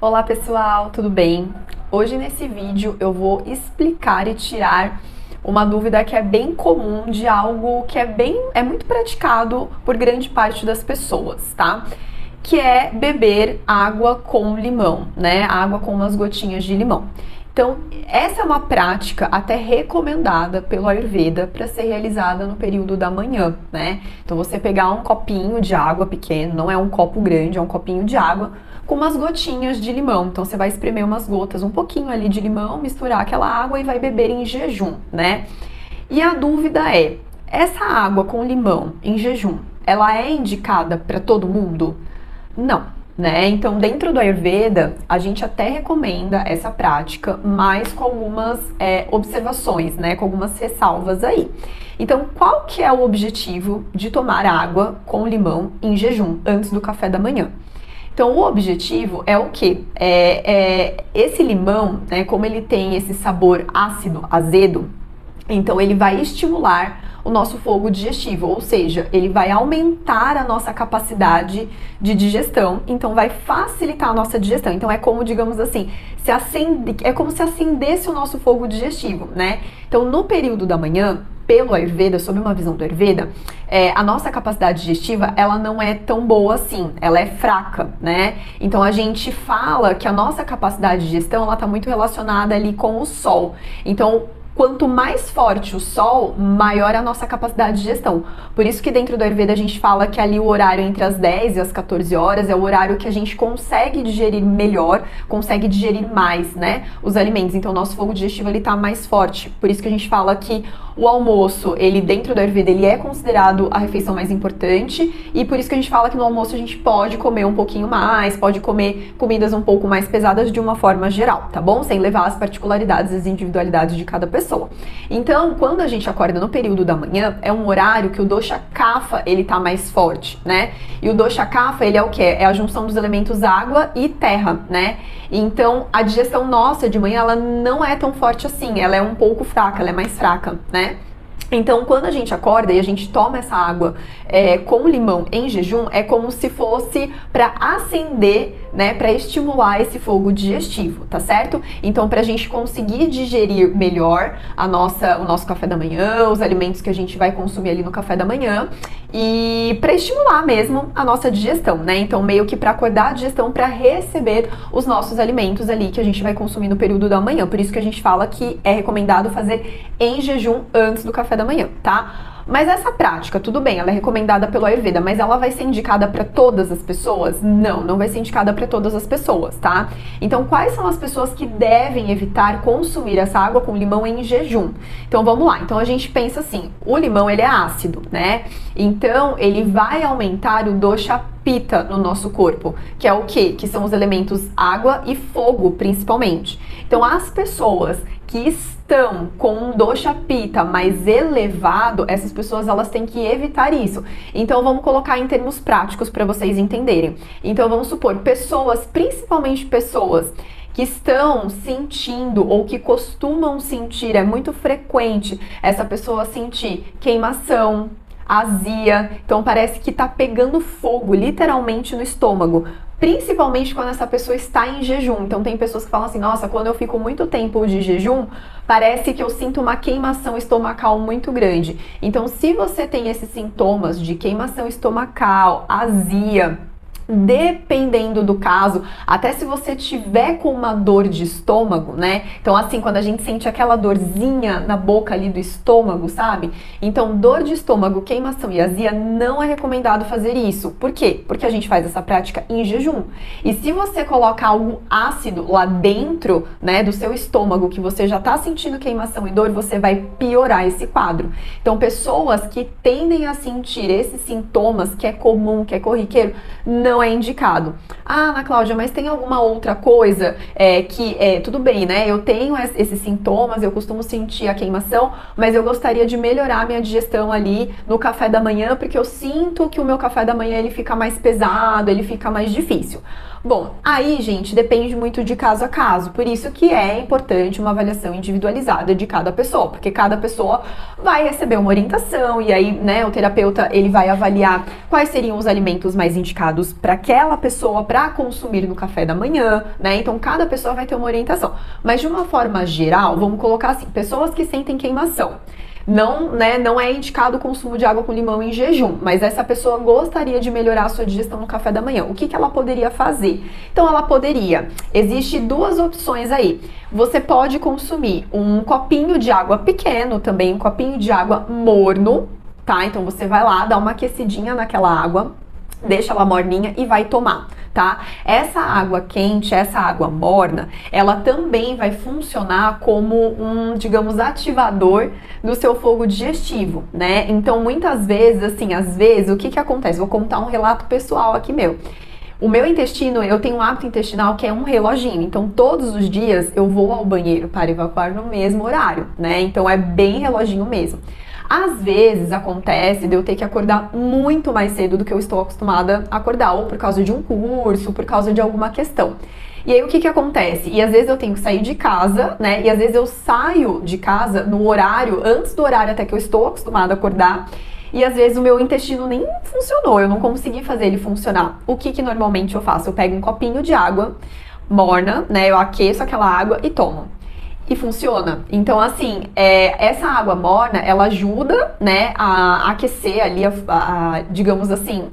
Olá pessoal, tudo bem? Hoje nesse vídeo eu vou explicar e tirar uma dúvida que é bem comum de algo que é muito praticado por grande parte das pessoas, tá? Que é beber água com limão, né? Água com umas gotinhas de limão. Então, essa é uma prática até recomendada pelo Ayurveda para ser realizada no período da manhã, né? Então, você pegar um copinho de água pequeno, não é um copo grande, é um copinho de água, com umas gotinhas de limão. Então, você vai espremer umas gotas, um pouquinho ali de limão, misturar aquela água e vai beber em jejum, né? E a dúvida é, essa água com limão em jejum, ela é indicada para todo mundo? Não. Né? Então, dentro do Ayurveda, a gente até recomenda essa prática, mas com algumas observações, né? Com algumas ressalvas aí. Então, qual que é o objetivo de tomar água com limão em jejum, antes do café da manhã? Então, o objetivo é o quê? Esse limão, né, como ele tem esse sabor ácido, azedo, então ele vai estimular o nosso fogo digestivo, ou seja, ele vai aumentar a nossa capacidade de digestão, então vai facilitar a nossa digestão. Então é como, digamos assim, é como se acendesse o nosso fogo digestivo, né? Então no período da manhã, pelo Ayurveda, sob uma visão do Ayurveda, a nossa capacidade digestiva, ela não é tão boa assim, ela é fraca, né? Então a gente fala que a nossa capacidade de digestão, ela tá muito relacionada ali com o sol. Então, quanto mais forte o sol, maior a nossa capacidade de digestão. Por isso que dentro do Ayurveda a gente fala que ali o horário entre as 10 e as 14 horas é o horário que a gente consegue digerir melhor, consegue digerir mais, né, os alimentos. Então o nosso fogo digestivo ele tá mais forte. Por isso que a gente fala que o almoço, ele dentro do Ayurveda, ele é considerado a refeição mais importante, e por isso que a gente fala que no almoço a gente pode comer um pouquinho mais, pode comer comidas um pouco mais pesadas de uma forma geral, tá bom? Sem levar as particularidades, as individualidades de cada pessoa. Então, quando a gente acorda no período da manhã, é um horário que o dosha kapha, ele tá mais forte, né? E o dosha kapha, ele é o quê? É a junção dos elementos água e terra, né? Então, a digestão nossa de manhã, ela não é tão forte assim, ela é um pouco fraca, ela é mais fraca, né? Então, quando a gente acorda e a gente toma essa água com limão em jejum, é como se fosse para acender, né, para estimular esse fogo digestivo, tá certo? Então, para a gente conseguir digerir melhor o nosso café da manhã, os alimentos que a gente vai consumir ali no café da manhã, e para estimular mesmo a nossa digestão, né? Então, meio que para acordar a digestão para receber os nossos alimentos ali que a gente vai consumir no período da manhã. Por isso que a gente fala que é recomendado fazer em jejum antes do café da manhã, tá? Mas essa prática, tudo bem, ela é recomendada pelo Ayurveda, mas ela vai ser indicada para todas as pessoas? Não, não vai ser indicada para todas as pessoas, tá? Então, quais são as pessoas que devem evitar consumir essa água com limão em jejum? Então, vamos lá. Então, a gente pensa assim, o limão, ele é ácido, né? Então, ele vai aumentar o dosha pitta no nosso corpo, que é o quê? Que são os elementos água e fogo, principalmente. Então, as pessoas que estão com um dosha pitta mais elevado, essas pessoas elas têm que evitar isso. Então vamos colocar em termos práticos para vocês entenderem. Então vamos supor, pessoas, principalmente pessoas que estão sentindo ou que costumam sentir, é muito frequente essa pessoa sentir queimação, azia, então parece que tá pegando fogo literalmente no estômago, principalmente quando essa pessoa está em jejum. Então tem pessoas que falam assim, nossa, quando eu fico muito tempo de jejum, parece que eu sinto uma queimação estomacal muito grande. Então se você tem esses sintomas de queimação estomacal, azia, dependendo do caso, até se você tiver com uma dor de estômago, né? Então assim, quando a gente sente aquela dorzinha na boca ali do estômago, sabe? Então dor de estômago, queimação e azia, não é recomendado fazer isso. Por quê? Porque a gente faz essa prática em jejum. E se você coloca algo ácido lá dentro, né, do seu estômago, que você já tá sentindo queimação e dor, você vai piorar esse quadro. Então pessoas que tendem a sentir esses sintomas, que é comum, que é corriqueiro, não é indicado. Ah, Ana Cláudia, mas tem alguma outra coisa tudo bem, né? Eu tenho esses sintomas, eu costumo sentir a queimação, mas eu gostaria de melhorar a minha digestão ali no café da manhã, porque eu sinto que o meu café da manhã ele fica mais pesado, ele fica mais difícil. Bom, aí, gente, depende muito de caso a caso, por isso que é importante uma avaliação individualizada de cada pessoa, porque cada pessoa vai receber uma orientação e aí, né, o terapeuta, ele vai avaliar quais seriam os alimentos mais indicados para aquela pessoa para consumir no café da manhã, né? Então, cada pessoa vai ter uma orientação. Mas de uma forma geral, vamos colocar assim, pessoas que sentem queimação. Não, né, não é indicado o consumo de água com limão em jejum, mas essa pessoa gostaria de melhorar a sua digestão no café da manhã. O que que ela poderia fazer? Então, ela poderia, existe duas opções aí. Você pode consumir um copinho de água pequeno, também um copinho de água morno, tá? Então, você vai lá, dá uma aquecidinha naquela água, deixa ela morninha e vai tomar, tá? Essa água quente, essa água morna, ela também vai funcionar como um, digamos, ativador do seu fogo digestivo, né? Então, muitas vezes, assim, às vezes, o que que acontece? Vou contar um relato pessoal aqui meu. O meu intestino, eu tenho um hábito intestinal que é um reloginho, então todos os dias eu vou ao banheiro para evacuar no mesmo horário, né? Então é bem reloginho mesmo. Às vezes acontece de eu ter que acordar muito mais cedo do que eu estou acostumada a acordar, ou por causa de um curso, por causa de alguma questão. E aí o que que acontece? E às vezes eu tenho que sair de casa, né? E às vezes eu saio de casa no horário, antes do horário até que eu estou acostumada a acordar. E às vezes o meu intestino nem funcionou, eu não consegui fazer ele funcionar. O que que normalmente eu faço? Eu pego um copinho de água morna, né? Eu aqueço aquela água e tomo. E funciona. Então, assim, essa água morna, ela ajuda, né, a aquecer ali, digamos assim,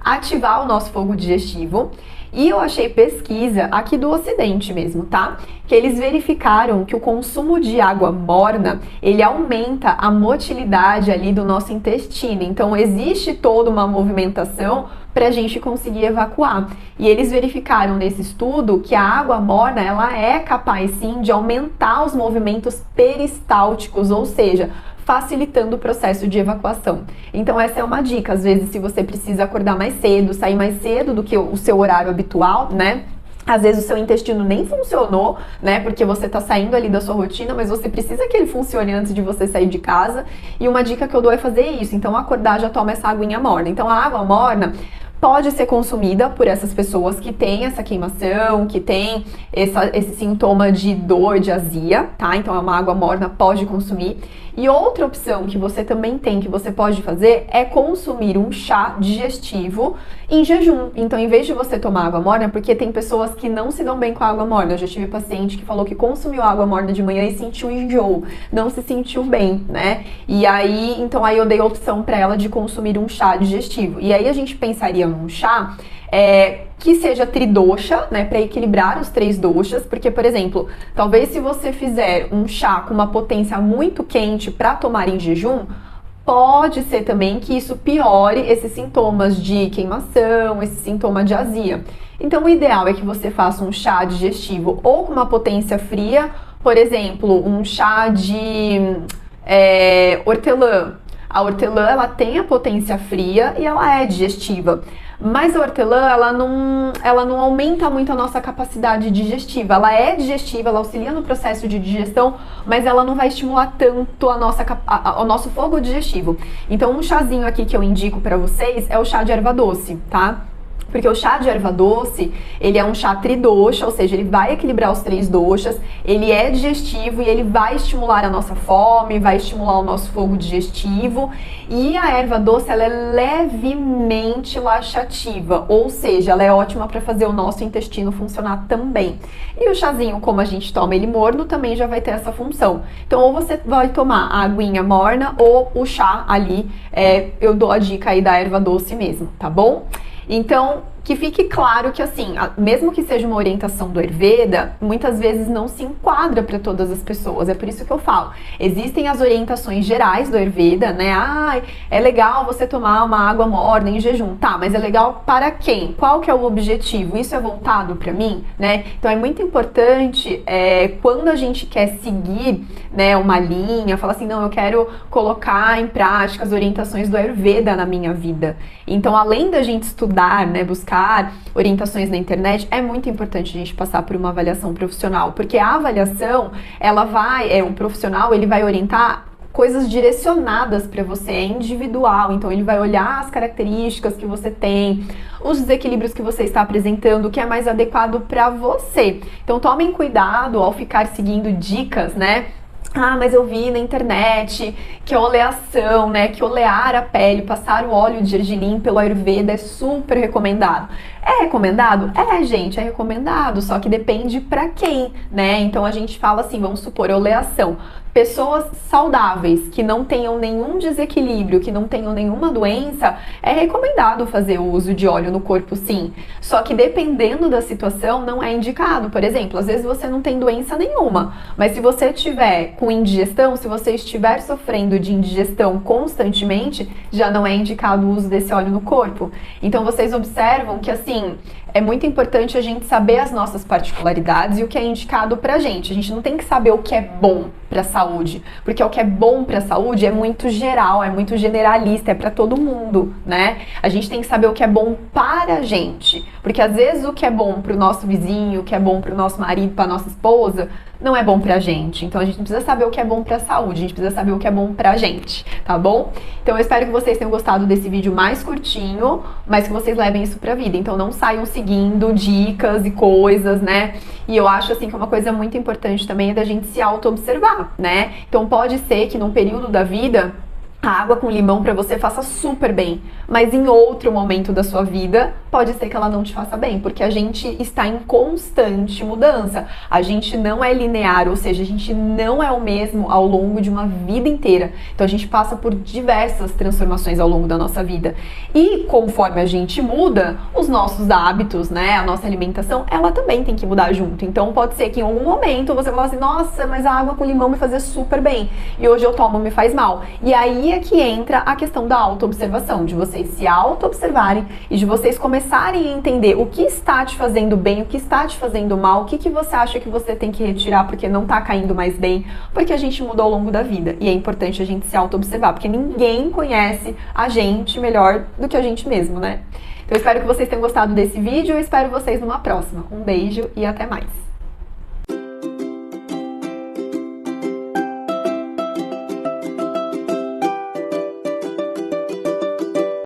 ativar o nosso fogo digestivo. E eu achei pesquisa aqui do Ocidente mesmo, tá? Que eles verificaram que o consumo de água morna, ele aumenta a motilidade ali do nosso intestino. Então, existe toda uma movimentação para a gente conseguir evacuar. E eles verificaram nesse estudo que a água morna, ela é capaz sim de aumentar os movimentos peristálticos, ou seja, facilitando o processo de evacuação. Então essa é uma dica, às vezes se você precisa acordar mais cedo, sair mais cedo do que o seu horário habitual, né? Às vezes o seu intestino nem funcionou, né? Porque você tá saindo ali da sua rotina, mas você precisa que ele funcione antes de você sair de casa. E uma dica que eu dou é fazer isso. Então, acordar, já toma essa aguinha morna. Então, a água morna pode ser consumida por essas pessoas que têm essa queimação, que têm esse sintoma de dor, de azia, tá? Então, é uma água morna, pode consumir. E outra opção que você também tem, que você pode fazer, é consumir um chá digestivo em jejum. Então, em vez de você tomar água morna, porque tem pessoas que não se dão bem com a água morna. Eu já tive paciente que falou que consumiu água morna de manhã e sentiu enjoo, não se sentiu bem, né? E aí, então aí eu dei a opção para ela de consumir um chá digestivo. E aí a gente pensaria num chá que seja tridosha, né, para equilibrar os 3 doshas, porque, por exemplo, talvez se você fizer um chá com uma potência muito quente para tomar em jejum, pode ser também que isso piore esses sintomas de queimação, esse sintoma de azia. Então, o ideal é que você faça um chá digestivo ou com uma potência fria, por exemplo, um chá de hortelã. A hortelã, ela tem a potência fria e ela é digestiva. Mas a hortelã, ela não aumenta muito a nossa capacidade digestiva. Ela é digestiva, ela auxilia no processo de digestão, mas ela não vai estimular tanto o nosso fogo digestivo. Então, um chazinho aqui que eu indico para vocês é o chá de erva doce, tá? Porque o chá de erva doce, ele é um chá tridosha, ou seja, ele vai equilibrar os 3 doshas, ele é digestivo e ele vai estimular a nossa fome, vai estimular o nosso fogo digestivo. E a erva doce, ela é levemente laxativa, ou seja, ela é ótima para fazer o nosso intestino funcionar também. E o chazinho, como a gente toma ele morno, também já vai ter essa função. Então, ou você vai tomar a aguinha morna ou o chá ali, eu dou a dica aí da erva doce mesmo, tá bom? Então, que fique claro que, assim, mesmo que seja uma orientação do Ayurveda, muitas vezes não se enquadra para todas as pessoas. É por isso que eu falo. Existem as orientações gerais do Ayurveda, né? Ah, é legal você tomar uma água morna em jejum. Tá, mas é legal para quem? Qual que é o objetivo? Isso é voltado para mim, né? Então, é muito importante, quando a gente quer seguir, né, uma linha, falar assim, não, eu quero colocar em prática as orientações do Ayurveda na minha vida. Então, além da gente estudar, né, buscar orientações na internet, é muito importante a gente passar por uma avaliação profissional, porque a avaliação, ela vai, um profissional, ele vai orientar coisas direcionadas para você, é individual, então ele vai olhar as características que você tem, os desequilíbrios que você está apresentando, o que é mais adequado para você. Então tomem cuidado ao ficar seguindo dicas, né? Ah, mas eu vi na internet que a oleação, né, que olear a pele, passar o óleo de gergelim pelo Ayurveda é super recomendado. É recomendado? É, gente, é recomendado, só que depende pra quem, né? Então a gente fala assim, vamos supor, oleação. Pessoas saudáveis, que não tenham nenhum desequilíbrio, que não tenham nenhuma doença, é recomendado fazer o uso de óleo no corpo, sim. Só que dependendo da situação, não é indicado. Por exemplo, às vezes você não tem doença nenhuma, mas se você tiver com indigestão, se você estiver sofrendo de indigestão constantemente, já não é indicado o uso desse óleo no corpo. Então vocês observam que assim, é muito importante a gente saber as nossas particularidades e o que é indicado pra gente. A gente não tem que saber o que é bom pra saúde, porque o que é bom pra saúde é muito geral, é muito generalista, é pra todo mundo, né? A gente tem que saber o que é bom para a gente, porque às vezes o que é bom pro nosso vizinho, o que é bom pro nosso marido, pra nossa esposa, não é bom pra gente. Então a gente não precisa saber o que é bom pra saúde, a gente precisa saber o que é bom pra gente, tá bom? Então eu espero que vocês tenham gostado desse vídeo mais curtinho, mas que vocês levem isso pra vida. Então não saiam seguindo dicas e coisas, né? E eu acho assim que uma coisa muito importante também é da gente se auto-observar, né? Então pode ser que num período da vida a água com limão para você faça super bem, mas em outro momento da sua vida pode ser que ela não te faça bem, porque a gente está em constante mudança. A gente não é linear, ou seja, a gente não é o mesmo ao longo de uma vida inteira. Então a gente passa por diversas transformações ao longo da nossa vida. E conforme a gente muda, os nossos hábitos, né, a nossa alimentação, ela também tem que mudar junto. Então pode ser que em algum momento você fale assim, nossa, mas a água com limão me fazia super bem e hoje eu tomo me faz mal. E aí é que entra a questão da auto-observação, de vocês se auto-observarem e de vocês começarem a entender o que está te fazendo bem, o que está te fazendo mal, o que você acha que você tem que retirar porque não está caindo mais bem, porque a gente mudou ao longo da vida e é importante a gente se auto-observar, porque ninguém conhece a gente melhor do que a gente mesmo, né? Então eu espero que vocês tenham gostado desse vídeo e espero vocês numa próxima. Um beijo e até mais!